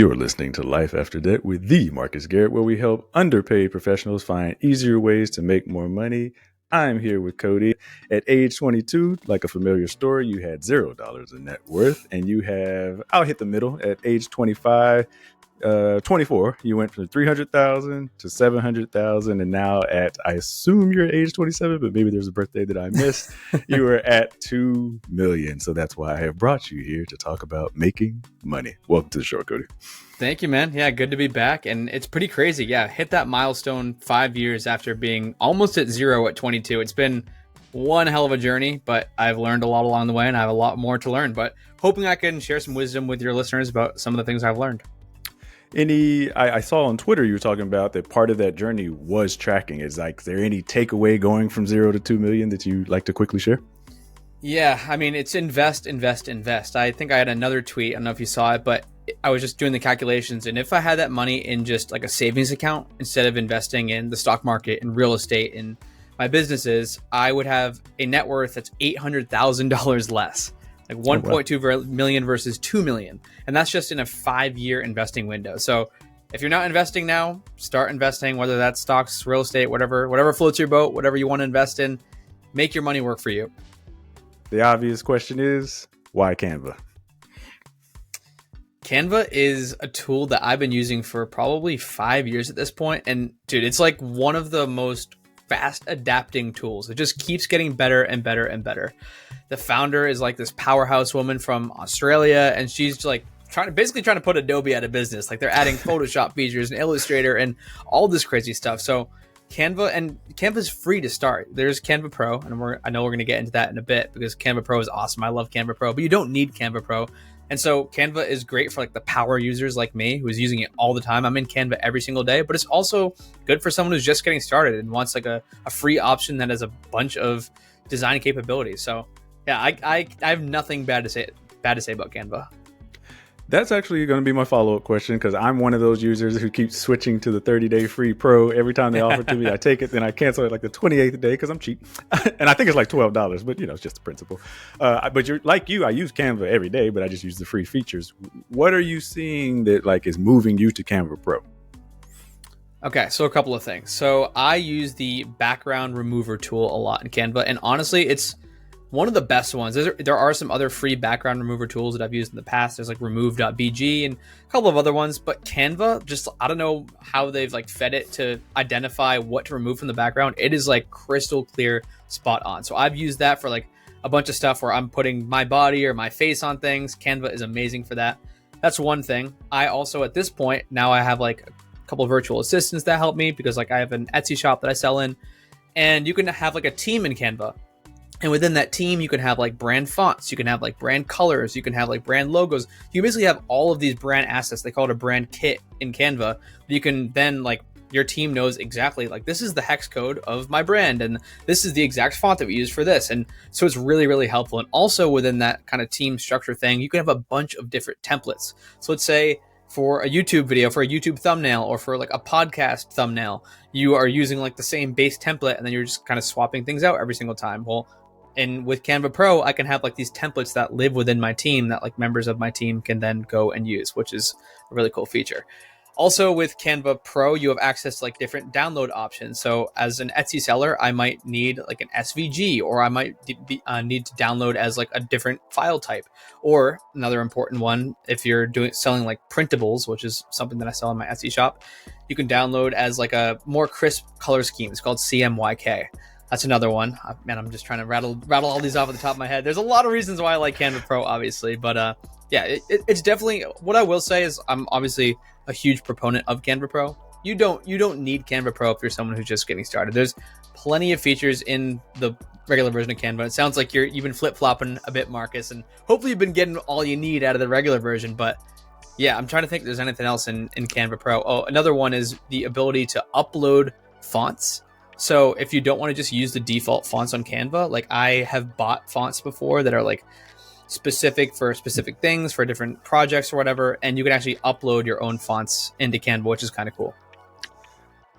You're listening to Life After Debt with the Marcus Garrett, where we help underpaid professionals find easier ways to make more money. I'm here with Cody. At age 22, like a familiar story, you had $0 in net worth, and I'll hit the middle. At age 24, you went from 300,000 to 700,000, and now I assume you're at age 27, but maybe there's a birthday that I missed. You are at 2 million. So that's why I have brought you here to talk about making money. Welcome to the show, Cody. Thank you, man. Yeah, good to be back. And it's pretty crazy. Yeah, hit that milestone 5 years after being almost at zero at 22. It's been one hell of a journey, but I've learned a lot along the way, and I have a lot more to learn. But hoping I can share some wisdom with your listeners about some of the things I've learned. I saw on Twitter you were talking about that part of that journey was tracking. Is there any takeaway going from 0 to 2 million that you'd like to quickly share? Yeah, I mean, it's invest. I think I had another tweet. I don't know if you saw it, but I was just doing the calculations. And if I had that money in just like a savings account instead of investing in the stock market and real estate and my businesses, I would have a net worth that's $800,000 less. Like 1.2 million versus 2 million. And that's just in a 5-year investing window. So if you're not investing now, start investing, whether that's stocks, real estate, whatever floats your boat, whatever you want to invest in, make your money work for you. The obvious question is, why Canva? Canva is a tool that I've been using for probably 5 years at this point. And dude, it's like one of the most fast adapting tools. It just keeps getting better and better and better. The founder is like this powerhouse woman from Australia, and she's like trying to put Adobe out of business. Like they're adding Photoshop features and Illustrator and all this crazy stuff. So Canva is free to start. There's Canva Pro, and I know we're going to get into that in a bit because Canva Pro is awesome. I love Canva Pro, but you don't need Canva Pro. And so Canva is great for like the power users like me who's using it all the time. I'm in Canva every single day, but it's also good for someone who's just getting started and wants like a free option that has a bunch of design capabilities. So yeah, I have nothing bad to say about Canva. That's actually going to be my follow-up question, because I'm one of those users who keeps switching to the 30-day free pro. Every time they offer it to me, I take it, then I cancel it like the 28th day because I'm cheap. And I think it's like $12, but it's just the principle. But you're like I use Canva every day, but I just use the free features. What are you seeing that like is moving you to Canva Pro? Okay, so a couple of things. So I use the background remover tool a lot in Canva, and honestly, it's one of the best ones. There are some other free background remover tools that I've used in the past. There's like remove.bg and a couple of other ones, but Canva, just, I don't know how they've like fed it to identify what to remove from the background. It is like crystal clear, spot on. So I've used that for like a bunch of stuff where I'm putting my body or my face on things. Canva is amazing for that. That's one thing. I also, at this point, now I have like a couple of virtual assistants that help me because like I have an Etsy shop that I sell in, and you can have like a team in Canva. And within that team, you can have like brand fonts, you can have like brand colors, you can have like brand logos. You basically have all of these brand assets. They call it a brand kit in Canva. You can then like, your team knows exactly like, this is the hex code of my brand, and this is the exact font that we use for this. And so it's really, really helpful. And also within that kind of team structure thing, you can have a bunch of different templates. So let's say for a YouTube video, for a YouTube thumbnail, or for like a podcast thumbnail, you are using like the same base template, and then you're just kind of swapping things out every single time. Well, and with Canva Pro, I can have like these templates that live within my team that like members of my team can then go and use, which is a really cool feature. Also with Canva Pro, you have access to like different download options. So as an Etsy seller, I might need like an SVG, or I might need to download as like a different file type. Or another important one, if you're selling like printables, which is something that I sell in my Etsy shop, you can download as like a more crisp color scheme. It's called CMYK. That's another one. Man, I'm just trying to rattle all these off at the top of my head. There's a lot of reasons why I like Canva Pro, obviously. But yeah, it's definitely, what I will say is I'm obviously a huge proponent of Canva Pro. You don't need Canva Pro if you're someone who's just getting started. There's plenty of features in the regular version of Canva. It sounds like you've been flip-flopping a bit, Marcus, and hopefully you've been getting all you need out of the regular version. But yeah, I'm trying to think if there's anything else in Canva Pro. Oh, another one is the ability to upload fonts. So if you don't want to just use the default fonts on Canva, like I have bought fonts before that are like specific for specific things, for different projects or whatever, and you can actually upload your own fonts into Canva, which is kind of cool.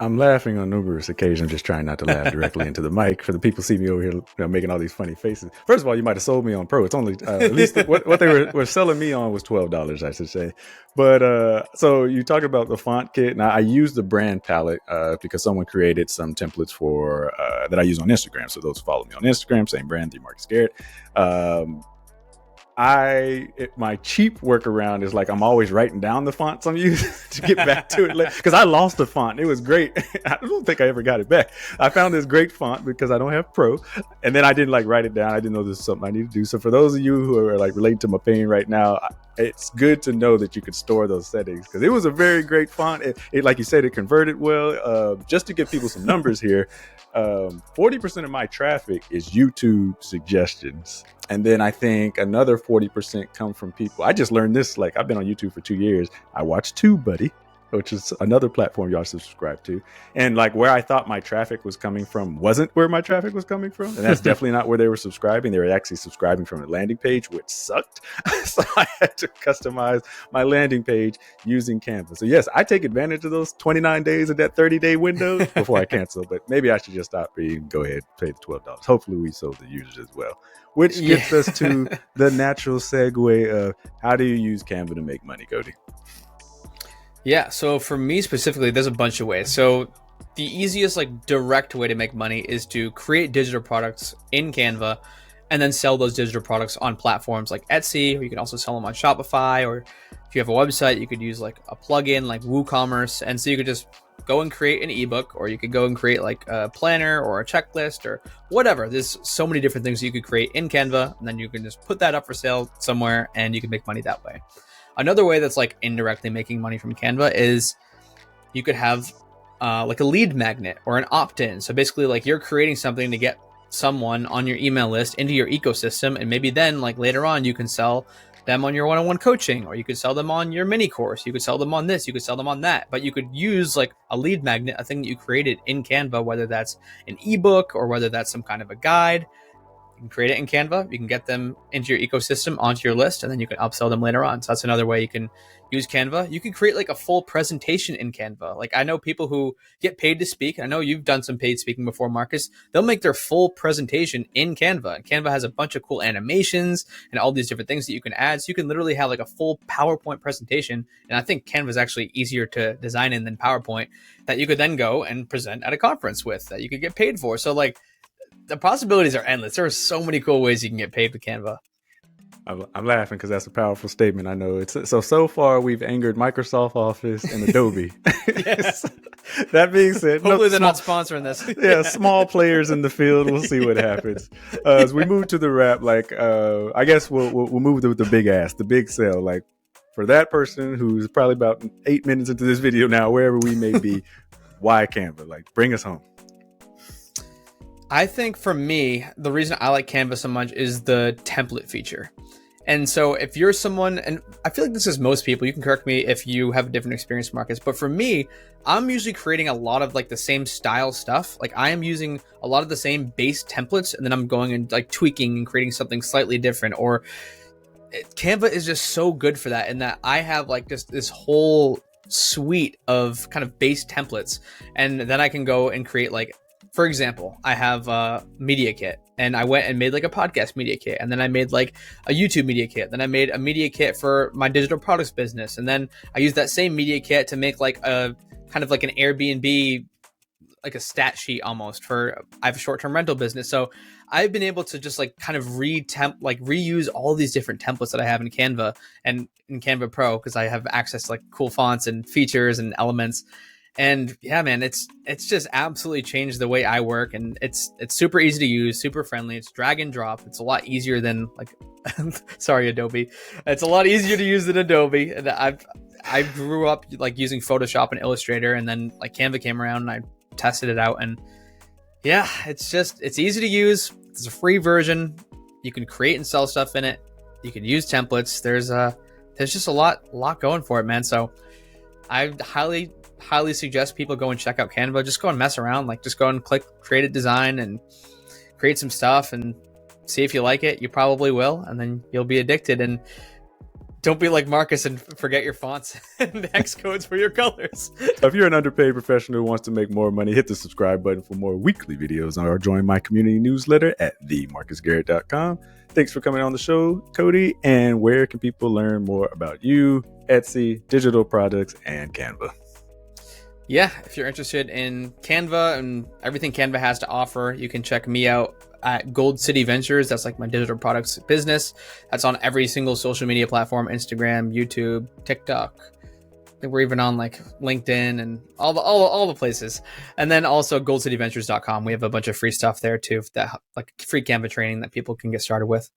I'm laughing on numerous occasions, just trying not to laugh directly into the mic. For the people see me over here, making all these funny faces. First of all, you might have sold me on Pro. It's only at least what they were selling me on was $12, I should say. But so you talk about the font kit, and I use the brand palette because someone created some templates for that I use on Instagram. So those who follow me on Instagram, same brand, Marcus Garrett. My cheap workaround is like I'm always writing down the fonts I'm using to get back to it because I lost the font. It was great. I don't think I ever got it back. I found this great font because I don't have Pro, and then I didn't like write it down. I didn't know this is something I need to do. So for those of you who are like relating to my pain right now, it's good to know that you could store those settings because it was a very great font. It like you said, it converted well. Just to give people some numbers here, 40% of my traffic is YouTube suggestions. And then I think another 40% come from people. I just learned this, like I've been on YouTube for 2 years. I watch TubeBuddy, which is another platform y'all should subscribe to. And like where I thought my traffic was coming from wasn't where my traffic was coming from. And that's definitely not where they were subscribing. They were actually subscribing from a landing page, which sucked. So I had to customize my landing page using Canva. So yes, I take advantage of those 29 days of that 30-day window before I cancel. But maybe I should just stop and go ahead and pay the $12. Hopefully we sold the users as well. Which gets us to the natural segue of how do you use Canva to make money, Cody? Yeah, so for me specifically, there's a bunch of ways. So the easiest, like direct way to make money is to create digital products in Canva and then sell those digital products on platforms like Etsy, or you can also sell them on Shopify, or if you have a website, you could use like a plugin like WooCommerce. And so you could just go and create an ebook, or you could go and create like a planner or a checklist or whatever. There's so many different things you could create in Canva, and then you can just put that up for sale somewhere and you can make money that way. Another way that's like indirectly making money from Canva is you could have like a lead magnet or an opt-in. So basically like you're creating something to get someone on your email list into your ecosystem, and maybe then like later on you can sell them on your one-on-one coaching, or you could sell them on your mini course, you could sell them on this, you could sell them on that. But you could use like a lead magnet, a thing that you created in Canva, whether that's an ebook or whether that's some kind of a guide. You can create it in Canva, you can get them into your ecosystem, onto your list, and then you can upsell them later on. So that's another way you can use Canva. You can create like a full presentation in Canva. Like I know people who get paid to speak. I know you've done some paid speaking before, Marcus. They'll make their full presentation in Canva. And Canva has a bunch of cool animations and all these different things that you can add. So you can literally have like a full PowerPoint presentation. And I think Canva is actually easier to design in than PowerPoint, that you could then go and present at a conference with, that you could get paid for. So like the possibilities are endless. There are so many cool ways you can get paid with Canva. I'm laughing because that's a powerful statement. I know it's so far we've angered Microsoft Office and Adobe. Yes. That being said, hopefully they're not sponsoring this. Yeah, small players in the field. We'll see what happens as we move to the wrap. Like, I guess we'll move with the big ask, the big sell. Like for that person who's probably about 8 minutes into this video now, wherever we may be, why Canva? Like, bring us home. I think for me, the reason I like Canva so much is the template feature. And so if you're someone, and I feel like this is most people, you can correct me if you have a different experience, Marcus, but for me, I'm usually creating a lot of like the same style stuff. Like I am using a lot of the same base templates, and then I'm going and like tweaking and creating something slightly different. Or Canva is just so good for that, in that I have like just this whole suite of kind of base templates, and then I can go and create like, for example, I have a media kit, and I went and made like a podcast media kit, and then I made like a YouTube media kit. Then I made a media kit for my digital products business. And then I used that same media kit to make like a kind of like an Airbnb, like a stat sheet almost for, I have a short-term rental business. So I've been able to just like kind of reuse all these different templates that I have in Canva and in Canva Pro, because I have access to like cool fonts and features and elements. And yeah, man, it's just absolutely changed the way I work, and it's super easy to use, super friendly. It's drag and drop. It's a lot easier than like, sorry, Adobe. It's a lot easier to use than Adobe. And I grew up like using Photoshop and Illustrator, and then like Canva came around and I tested it out, and yeah, it's easy to use. It's a free version. You can create and sell stuff in it. You can use templates. There's just a lot going for it, man. So I highly suggest people go and check out Canva. Just go and mess around. Like just go and click create a design and create some stuff and see if you like it. You probably will, and then you'll be addicted. And Don't be like Marcus and forget your fonts and hex codes for your colors. So if you're an underpaid professional who wants to make more money, hit the subscribe button for more weekly videos or join my community newsletter at themarcusgarrett.com. Thanks for coming on the show, Cody. And where can people learn more about you, Etsy, digital products, and Canva? Yeah, if you're interested in Canva and everything Canva has to offer, you can check me out at Gold City Ventures. That's like my digital products business. That's on every single social media platform: Instagram, YouTube, TikTok. I think we're even on like LinkedIn and all the places. And then also goldcityventures.com. We have a bunch of free stuff there too, that like free Canva training that people can get started with.